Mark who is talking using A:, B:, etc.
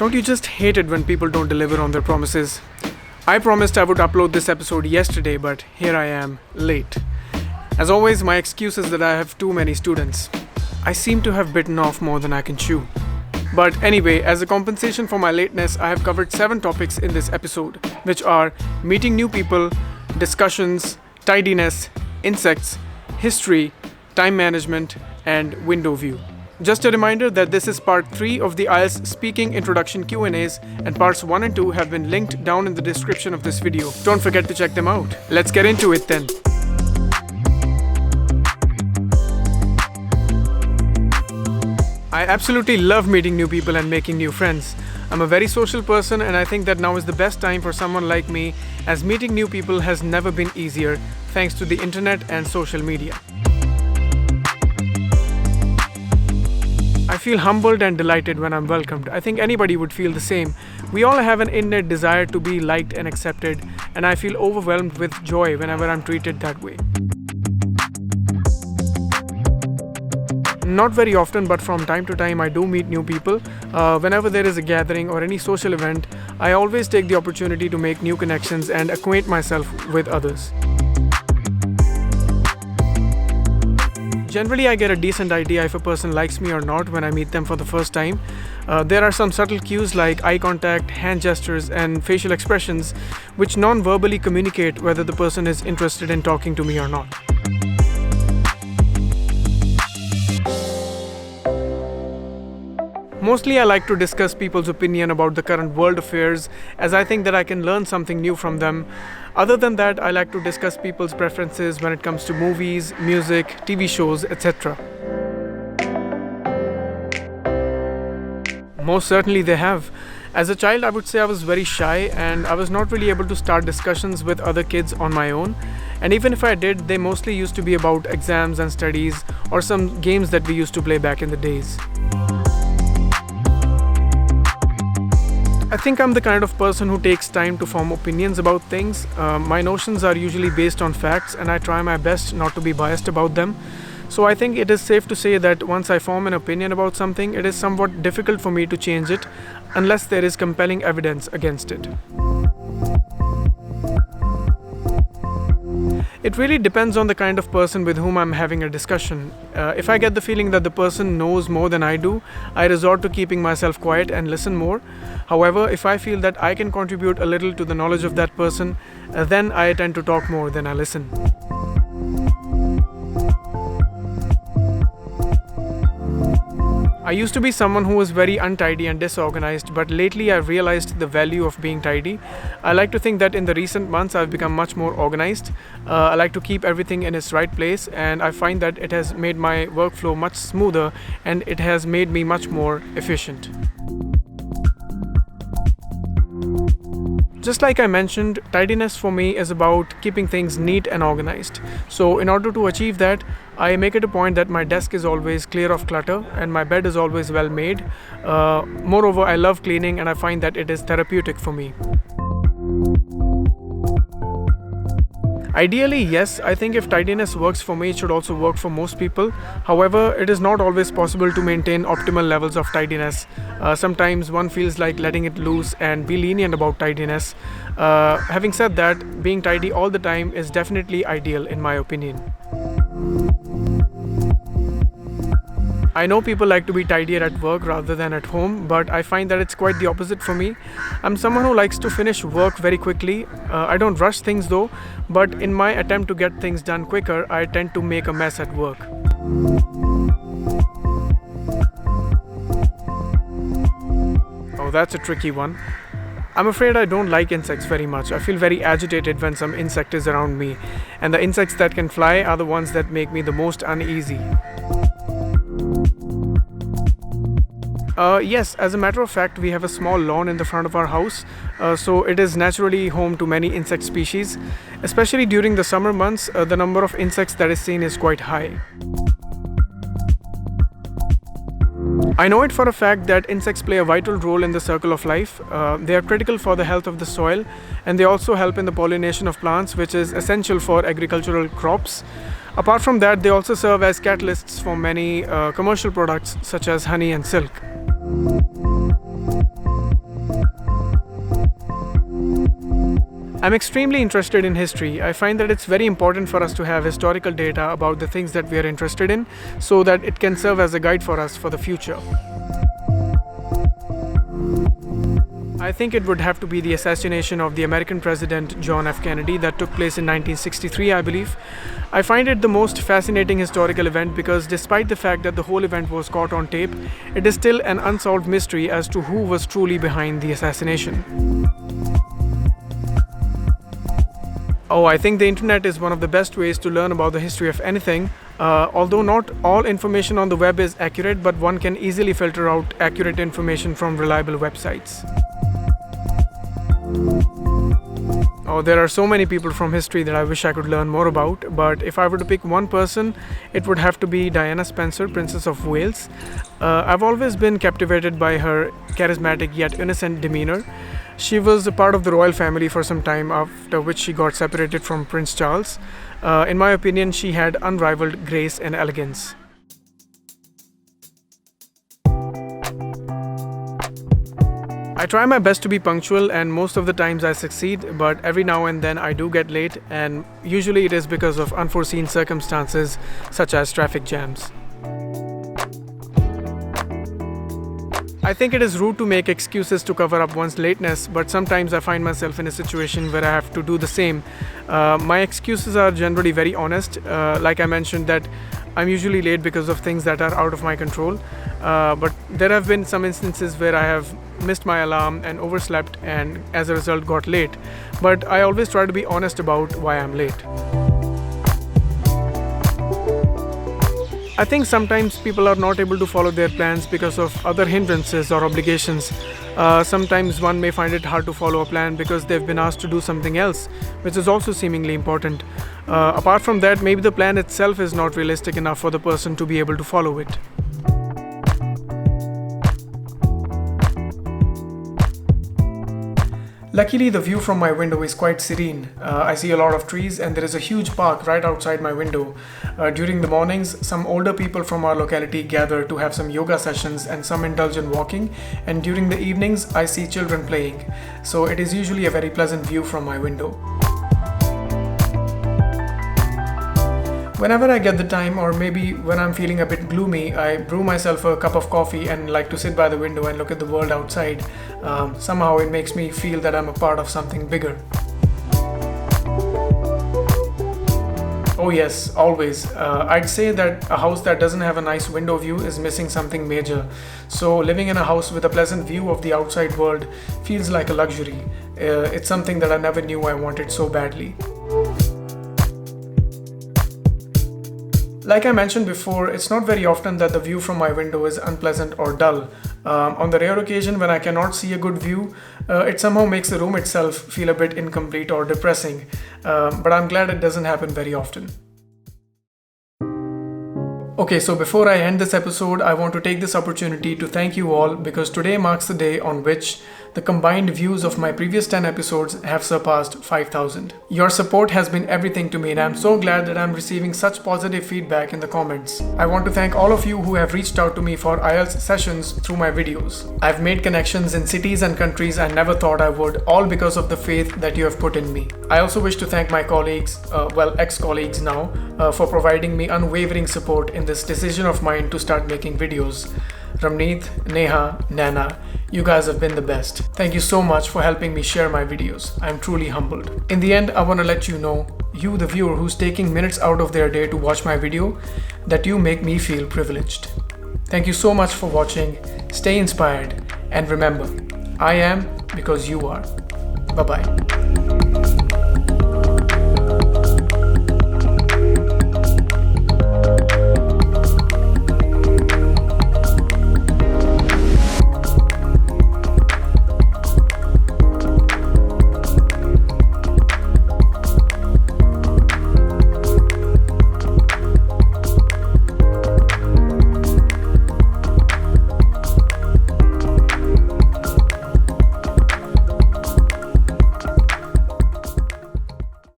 A: Don't you just hate it when people don't deliver on their promises? I promised I would upload this episode yesterday, but here I am, late. As always, my excuse is that I have too many students. I seem to have bitten off more than I can chew. But anyway, as a compensation for my lateness, I have covered 7 topics in this episode, which are meeting new people, discussions, tidiness, insects, history, time management, and window view. Just a reminder that this is part 3 of the IELTS Speaking Introduction Q&As, and parts 1 and 2 have been linked down in the description of this video. Don't forget to check them out. Let's get into it then. I absolutely love meeting new people and making new friends. I'm a very social person, and I think that now is the best time for someone like me, as meeting new people has never been easier thanks to the internet and social media. I feel humbled and delighted when I'm welcomed. I think anybody would feel the same. We all have an innate desire to be liked and accepted, and I feel overwhelmed with joy whenever I'm treated that way. Not very often, but from time to time I do meet new people. Whenever there is a gathering or any social event, I always take the opportunity to make new connections and acquaint myself with others. Generally, I get a decent idea if a person likes me or not when I meet them for the first time. There are some subtle cues like eye contact, hand gestures, and facial expressions which non-verbally communicate whether the person is interested in talking to me or not. Mostly I like to discuss people's opinion about the current world affairs, as I think that I can learn something new from them. Other than that, I like to discuss people's preferences when it comes to movies, music, TV shows, etc. Most certainly they have. As a child, I would say I was very shy and I was not really able to start discussions with other kids on my own. And even if I did, they mostly used to be about exams and studies or some games that we used to play back in the days. I think I'm the kind of person who takes time to form opinions about things. My notions are usually based on facts, and I try my best not to be biased about them. So I think it is safe to say that once I form an opinion about something, it is somewhat difficult for me to change it unless there is compelling evidence against it. It really depends on the kind of person with whom I'm having a discussion. If I get the feeling that the person knows more than I do, I resort to keeping myself quiet and listen more. However, if I feel that I can contribute a little to the knowledge of that person, then I tend to talk more than I listen. I used to be someone who was very untidy and disorganized, but lately I've realized the value of being tidy. I like to think that in the recent months I've become much more organized. I like to keep everything in its right place, and I find that it has made my workflow much smoother and it has made me much more efficient. Just like I mentioned, tidiness for me is about keeping things neat and organized. So in order to achieve that, I make it a point that my desk is always clear of clutter and my bed is always well made. Moreover, I love cleaning and I find that it is therapeutic for me. Ideally, yes, I think if tidiness works for me, it should also work for most people. However, it is not always possible to maintain optimal levels of tidiness. Sometimes one feels like letting it loose and be lenient about tidiness. Having said that, being tidy all the time is definitely ideal in my opinion. I know people like to be tidier at work rather than at home, but I find that it's quite the opposite for me. I'm someone who likes to finish work very quickly. I don't rush things though, but in my attempt to get things done quicker, I tend to make a mess at work. Oh, that's a tricky one. I'm afraid I don't like insects very much. I feel very agitated when some insect is around me, and the insects that can fly are the ones that make me the most uneasy. Yes, as a matter of fact, we have a small lawn in the front of our house, so it is naturally home to many insect species. Especially during the summer months, the number of insects that is seen is quite high. I know it for a fact that insects play a vital role in the circle of life. They are critical for the health of the soil, and they also help in the pollination of plants, which is essential for agricultural crops. Apart from that, they also serve as catalysts for many commercial products such as honey and silk. I'm extremely interested in history. I find that it's very important for us to have historical data about the things that we are interested in so that it can serve as a guide for us for the future. I think it would have to be the assassination of the American President John F. Kennedy that took place in 1963, I believe. I find it the most fascinating historical event because despite the fact that the whole event was caught on tape, it is still an unsolved mystery as to who was truly behind the assassination. Oh, I think the internet is one of the best ways to learn about the history of anything. Although not all information on the web is accurate, but one can easily filter out accurate information from reliable websites. Oh, there are so many people from history that I wish I could learn more about, but if I were to pick one person, it would have to be Diana Spencer, Princess of Wales. I've always been captivated by her charismatic yet innocent demeanor. She was a part of the royal family for some time, after which she got separated from Prince Charles. In my opinion, she had unrivaled grace and elegance. I try my best to be punctual and most of the times I succeed, but every now and then I do get late, and usually it is because of unforeseen circumstances such as traffic jams. I think it is rude to make excuses to cover up one's lateness, but sometimes I find myself in a situation where I have to do the same. My excuses are generally very honest. Like I mentioned, that I'm usually late because of things that are out of my control. But there have been some instances where I have missed my alarm and overslept and as a result got late. But I always try to be honest about why I'm late. I think sometimes people are not able to follow their plans because of other hindrances or obligations. Sometimes one may find it hard to follow a plan because they've been asked to do something else, which is also seemingly important. Apart from that, maybe the plan itself is not realistic enough for the person to be able to follow it. Luckily, the view from my window is quite serene. I see a lot of trees and there is a huge park right outside my window. During the mornings, some older people from our locality gather to have some yoga sessions and some indulge in walking, and during the evenings, I see children playing. So it is usually a very pleasant view from my window. Whenever I get the time, or maybe when I'm feeling a bit gloomy, I brew myself a cup of coffee and like to sit by the window and look at the world outside. Somehow it makes me feel that I'm a part of something bigger. Oh yes, always. I'd say that a house that doesn't have a nice window view is missing something major. So living in a house with a pleasant view of the outside world feels like a luxury. It's something that I never knew I wanted so badly. Like I mentioned before, it's not very often that the view from my window is unpleasant or dull. On the rare occasion when I cannot see a good view, it somehow makes the room itself feel a bit incomplete or depressing. But I'm glad it doesn't happen very often. Okay, so before I end this episode, I want to take this opportunity to thank you all because today marks the day on which the combined views of my previous 10 episodes have surpassed 5,000. Your support has been everything to me and I'm so glad that I'm receiving such positive feedback in the comments. I want to thank all of you who have reached out to me for IELTS sessions through my videos. I've made connections in cities and countries I never thought I would, all because of the faith that you have put in me. I also wish to thank my colleagues, ex-colleagues now, for providing me unwavering support in this decision of mine to start making videos. Ramneet, Neha, Nana, you guys have been the best. Thank you so much for helping me share my videos. I'm truly humbled. In the end, I want to let you know, you the viewer who's taking minutes out of their day to watch my video, that you make me feel privileged. Thank you so much for watching. Stay inspired and remember, I am because you are. Bye-bye.